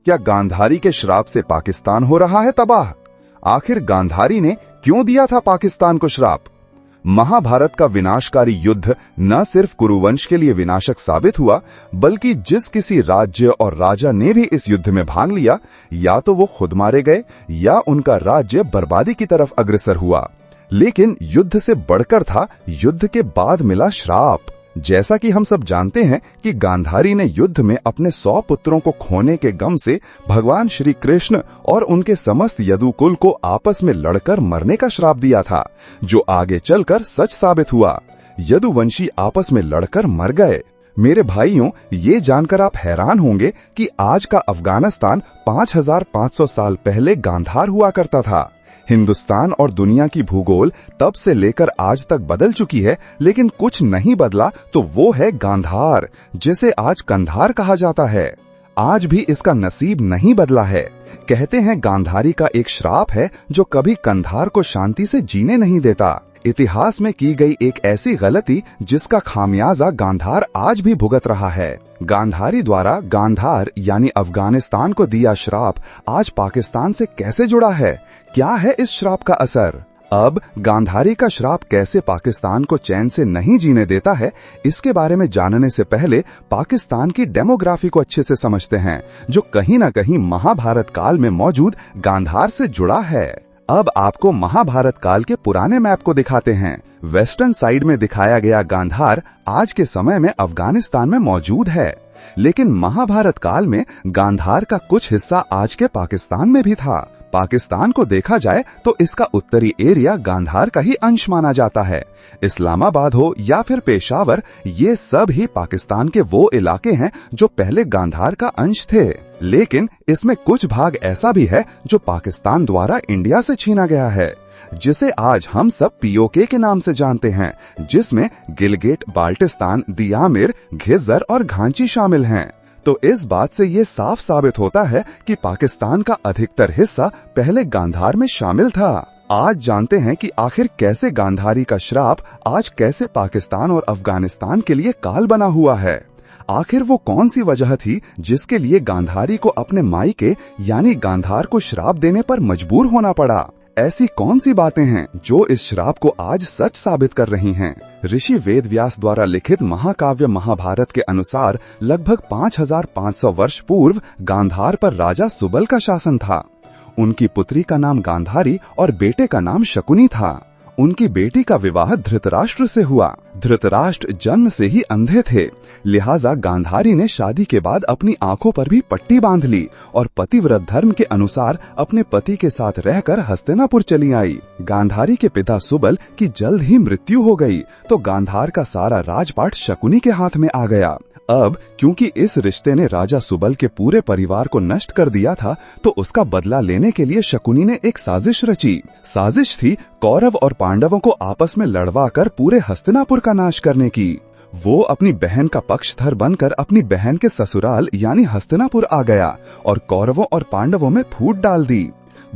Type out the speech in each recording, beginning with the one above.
क्या गांधारी के श्राप से पाकिस्तान हो रहा है तबाह? आखिर गांधारी ने क्यों दिया था पाकिस्तान को श्राप? महाभारत का विनाशकारी युद्ध न सिर्फ कुरुवंश के लिए विनाशक साबित हुआ, बल्कि जिस किसी राज्य और राजा ने भी इस युद्ध में भाग लिया, या तो वो खुद मारे गए या उनका राज्य बर्बादी की तरफ अग्रसर हुआ। लेकिन युद्ध से बढ़कर था युद्ध के बाद मिला श्राप। जैसा कि हम सब जानते हैं कि गांधारी ने युद्ध में अपने 100 पुत्रों को खोने के गम से भगवान श्री कृष्ण और उनके समस्त यदुकुल को आपस में लड़कर मरने का श्राप दिया था, जो आगे चलकर सच साबित हुआ। यदुवंशी आपस में लड़कर मर गए। मेरे भाइयों, ये जानकर आप हैरान होंगे कि आज का अफगानिस्तान 5500 साल पहले गांधार हुआ करता था। हिंदुस्तान और दुनिया की भूगोल तब से लेकर आज तक बदल चुकी है, लेकिन कुछ नहीं बदला, तो वो है गांधार, जिसे आज कंधार कहा जाता है। आज भी इसका नसीब नहीं बदला है। कहते हैं गांधारी का एक श्राप है जो कभी कंधार को शांति से जीने नहीं देता। इतिहास में की गई एक ऐसी गलती जिसका खामियाजा गांधार आज भी भुगत रहा है। गांधारी द्वारा गांधार यानी अफगानिस्तान को दिया श्राप आज पाकिस्तान से कैसे जुड़ा है? क्या है इस श्राप का असर? अब गांधारी का श्राप कैसे पाकिस्तान को चैन से नहीं जीने देता है, इसके बारे में जानने से पहले पाकिस्तान की डेमोग्राफी को अच्छे से समझते हैं, जो कहीं न कहीं महाभारत काल में मौजूद गांधार से जुड़ा है। अब आपको महाभारत काल के पुराने मैप को दिखाते हैं। वेस्टर्न साइड में दिखाया गया गांधार आज के समय में अफगानिस्तान में मौजूद है, लेकिन महाभारत काल में गांधार का कुछ हिस्सा आज के पाकिस्तान में भी था। पाकिस्तान को देखा जाए तो इसका उत्तरी एरिया गांधार का ही अंश माना जाता है। इस्लामाबाद हो या फिर पेशावर, ये सब ही पाकिस्तान के वो इलाके हैं जो पहले गांधार का अंश थे। लेकिन इसमें कुछ भाग ऐसा भी है जो पाकिस्तान द्वारा इंडिया से छीना गया है, जिसे आज हम सब पीओके के नाम से जानते हैं, जिसमें गिलगिट, बाल्टिस्तान, दियामिर, घिज़र और घांची शामिल हैं। तो इस बात से ये साफ साबित होता है कि पाकिस्तान का अधिकतर हिस्सा पहले गांधार में शामिल था। आज जानते हैं कि आखिर कैसे गांधारी का श्राप आज कैसे पाकिस्तान और अफगानिस्तान के लिए काल बना हुआ है। आखिर वो कौन सी वजह थी जिसके लिए गांधारी को अपने मायके यानी गांधार को श्राप देने पर मजबूर होना पड़ा? ऐसी कौन सी बातें हैं जो इस श्राप को आज सच साबित कर रही हैं? ऋषि वेदव्यास द्वारा लिखित महाकाव्य महाभारत के अनुसार लगभग 5500 वर्ष पूर्व गांधार पर राजा सुबल का शासन था। उनकी पुत्री का नाम गांधारी और बेटे का नाम शकुनी था। उनकी बेटी का विवाह धृतराष्ट्र से हुआ। धृतराष्ट्र जन्म से ही अंधे थे, लिहाजा गांधारी ने शादी के बाद अपनी आंखों पर भी पट्टी बांध ली और पतिव्रत धर्म के अनुसार अपने पति के साथ रहकर हस्तिनापुर चली आई। गांधारी के पिता सुबल की जल्द ही मृत्यु हो गई, तो गांधार का सारा राजपाट शकुनी के हाथ में आ गया। अब क्योंकि इस रिश्ते ने राजा सुबल के पूरे परिवार को नष्ट कर दिया था, तो उसका बदला लेने के लिए शकुनी ने एक साजिश रची। साजिश थी कौरव और पांडवों को आपस में लड़वाकर पूरे हस्तिनापुर का नाश करने की। वो अपनी बहन का पक्षधर बनकर अपनी बहन के ससुराल यानी हस्तिनापुर आ गया और कौरवों और पांडवों में फूट डाल दी।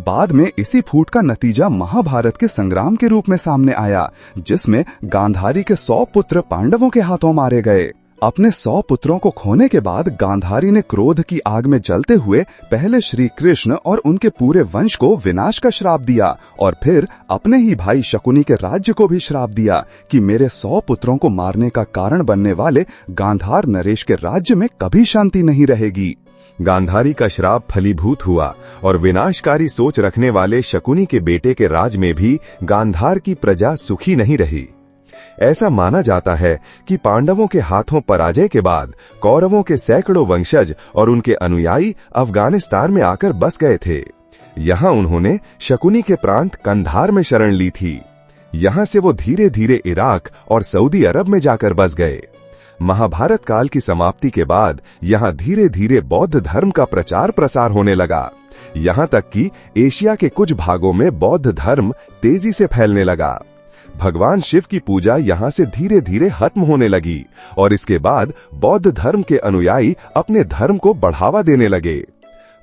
बाद में इसी फूट का नतीजा महाभारत के संग्राम के रूप में सामने आया, जिसमें गांधारी के 100 पुत्र पांडवों के हाथों मारे गए। अपने 100 पुत्रों को खोने के बाद गांधारी ने क्रोध की आग में जलते हुए पहले श्री कृष्ण और उनके पूरे वंश को विनाश का श्राप दिया और फिर अपने ही भाई शकुनी के राज्य को भी श्राप दिया कि मेरे 100 पुत्रों को मारने का कारण बनने वाले गांधार नरेश के राज्य में कभी शांति नहीं रहेगी। गांधारी का श्राप फलीभूत हुआ और विनाशकारी सोच रखने वाले शकुनी के बेटे के राज में भी गांधार की प्रजा सुखी नहीं रही। ऐसा माना जाता है कि पांडवों के हाथों पराजय के बाद कौरवों के सैकड़ों वंशज और उनके अनुयायी अफगानिस्तान में आकर बस गए थे। यहाँ उन्होंने शकुनी के प्रांत कंधार में शरण ली थी। यहाँ से वो धीरे धीरे इराक और सऊदी अरब में जाकर बस गए। महाभारत काल की समाप्ति के बाद यहाँ धीरे धीरे बौद्ध धर्म का प्रचार प्रसार होने लगा। यहाँ तक कि एशिया के कुछ भागों में बौद्ध धर्म तेजी से फैलने लगा। भगवान शिव की पूजा यहाँ से धीरे धीरे खत्म होने लगी और इसके बाद बौद्ध धर्म के अनुयायी अपने धर्म को बढ़ावा देने लगे।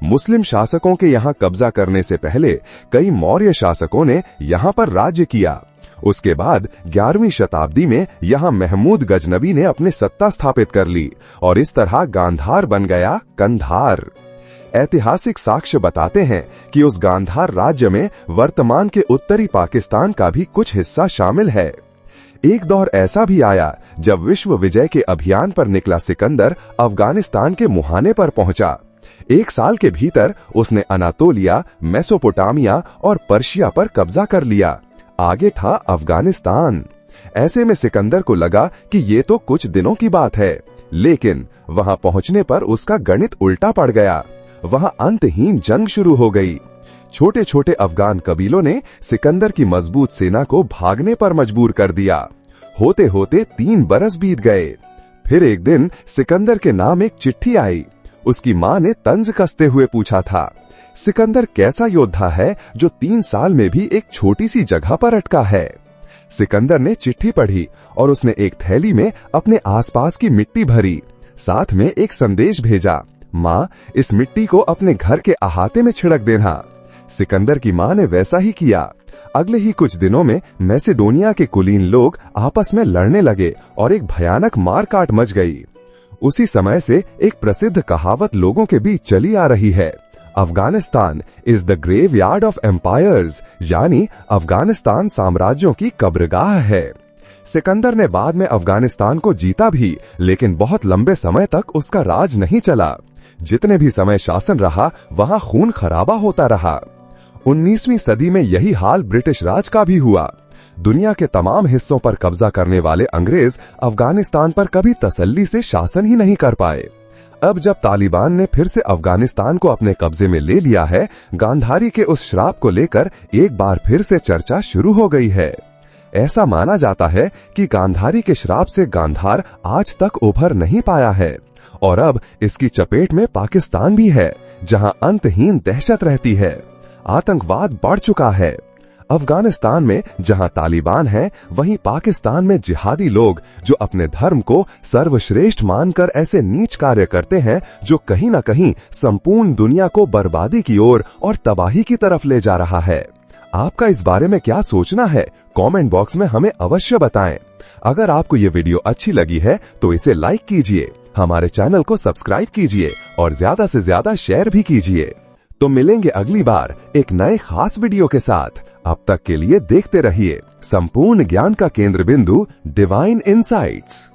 मुस्लिम शासकों के यहाँ कब्जा करने से पहले कई मौर्य शासकों ने यहाँ पर राज्य किया। उसके बाद 11वीं शताब्दी में यहाँ महमूद गजनबी ने अपनी सत्ता स्थापित कर ली और इस तरह गांधार बन गया कंधार। ऐतिहासिक साक्ष्य बताते हैं कि उस गांधार राज्य में वर्तमान के उत्तरी पाकिस्तान का भी कुछ हिस्सा शामिल है। एक दौर ऐसा भी आया जब विश्व विजय के अभियान पर निकला सिकंदर अफगानिस्तान के मुहाने पर पहुंचा। 1 साल के भीतर उसने अनातोलिया, मेसोपोटामिया और पर्शिया पर कब्जा कर लिया। आगे था अफगानिस्तान। ऐसे में सिकंदर को लगा कि ये तो कुछ दिनों की बात है, लेकिन वहां पहुंचने पर उसका गणित उल्टा पड़ गया। वहां अंतहीन जंग शुरू हो गई। छोटे छोटे अफगान कबीलों ने सिकंदर की मजबूत सेना को भागने पर मजबूर कर दिया। होते होते 3 बरस बीत गए। फिर एक दिन सिकंदर के नाम एक चिट्ठी आई। उसकी मां ने तंज कसते हुए पूछा था, सिकंदर कैसा योद्धा है जो 3 साल में भी एक छोटी सी जगह पर अटका है। सिकंदर ने चिट्ठी पढ़ी और उसने एक थैली में अपने आसपास की मिट्टी भरी। साथ में एक संदेश भेजा, मां, इस मिट्टी को अपने घर के अहाते में छिड़क देना। सिकंदर की मां ने वैसा ही किया। अगले ही कुछ दिनों में मैसेडोनिया के कुलीन लोग आपस में लड़ने लगे और एक भयानक मारकाट मच गई। उसी समय से एक प्रसिद्ध कहावत लोगों के बीच चली आ रही है, Afghanistan is the graveyard of empires, यानी अफगानिस्तान साम्राज्यों की कब्रगाह है। सिकंदर ने बाद में अफगानिस्तान को जीता भी, लेकिन बहुत लंबे समय तक उसका राज नहीं चला। जितने भी समय शासन रहा, वहां खून खराबा होता रहा। 19वीं सदी में यही हाल ब्रिटिश राज का भी हुआ। दुनिया के तमाम हिस्सों पर कब्जा करने वाले अंग्रेज अफगानिस्तान पर कभी तसल्ली से शासन ही नहीं कर पाए। अब जब तालिबान ने फिर से अफगानिस्तान को अपने कब्जे में ले लिया है, गांधारी के उस श्राप को लेकर एक बार फिर से चर्चा शुरू हो गई है। ऐसा माना जाता है कि गांधारी के श्राप से गांधार आज तक उभर नहीं पाया है और अब इसकी चपेट में पाकिस्तान भी है, जहां अंतहीन दहशत रहती है। आतंकवाद बढ़ चुका है। अफगानिस्तान में जहां तालिबान है, वहीं पाकिस्तान में जिहादी लोग जो अपने धर्म को सर्वश्रेष्ठ मानकर ऐसे नीच कार्य करते हैं जो कहीं न कहीं संपूर्ण दुनिया को बर्बादी की ओर और तबाही की तरफ ले जा रहा है। आपका इस बारे में क्या सोचना है? कमेंट बॉक्स में हमें अवश्य बताएं। अगर आपको ये वीडियो अच्छी लगी है तो इसे लाइक कीजिए, हमारे चैनल को सब्सक्राइब कीजिए और ज्यादा से ज्यादा शेयर भी कीजिए। तो मिलेंगे अगली बार एक नए खास वीडियो के साथ। अब तक के लिए देखते रहिए संपूर्ण ज्ञान का केंद्र बिंदु डिवाइन इनसाइट्स।